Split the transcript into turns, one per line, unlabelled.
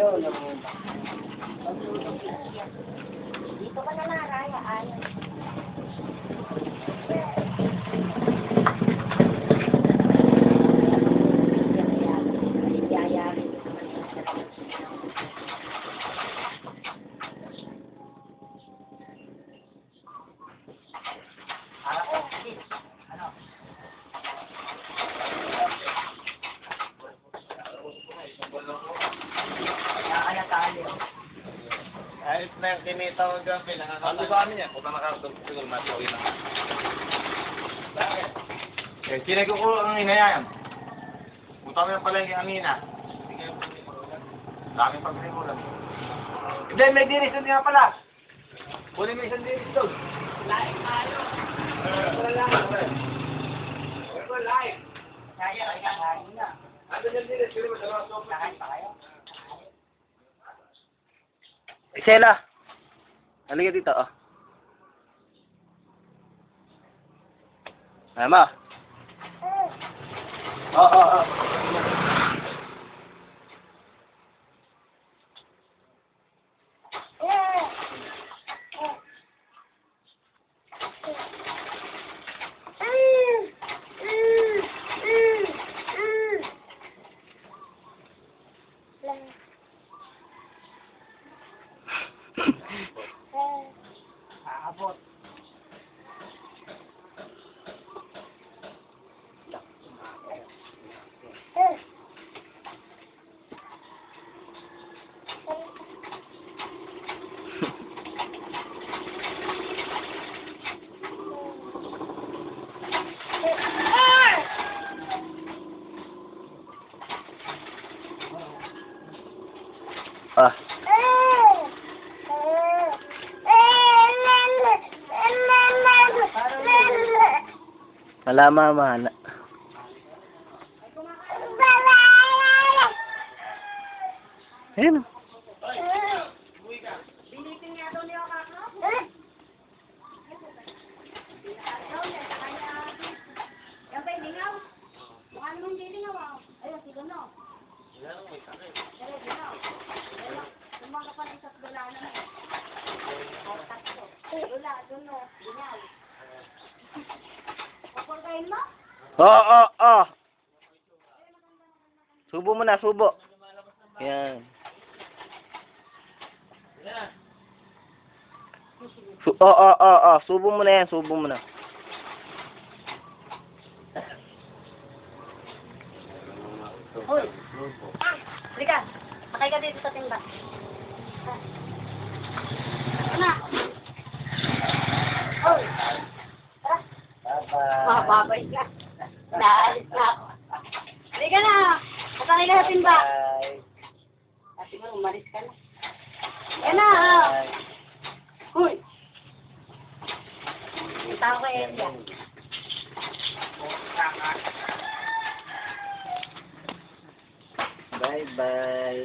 Dito ka na naraya, ayaw.
Ayos na yung kinita mo gabi. Ano sa amin yan? Kung nakakatulog siguro, matuloy na. Eh, sinag ko ang ina yan. Punta mo yung pala yung amina. Daming pagkalimulan. Hindi, may dirison nga pala. Kunin mo isang dirison doon. Live tayo. Live. Kaya, na. Ano yung dirison? Kunin mo sa mga sopa. Nakain pa kayo?
Sela. Halika dito, oh. Ama. Oh.
Abot.
Ah. Wala mama. Ayun.
Binitin niya daw niya ako. Yan ba ilingaw? Mukha naman hindi ilingaw ako. Ayun, sige no. Pero ilingaw. Tumanga pa ng dula na eh. Dula, doon no. Ilingaw. Kapagkain mo?
Oh. Subo mo na, subo. Yan. Subo mo na yan, subo mo na.
Hoy. Halika. Sakay ka dito sa timba. Ano? Hoy. Tara. Babay ka. Naalis na ako. Halika na. Sakay ka sa timba. Kasi mo, umalis ka na. Yan na. Hoy. Punta ko kay Elia.
Bye-bye.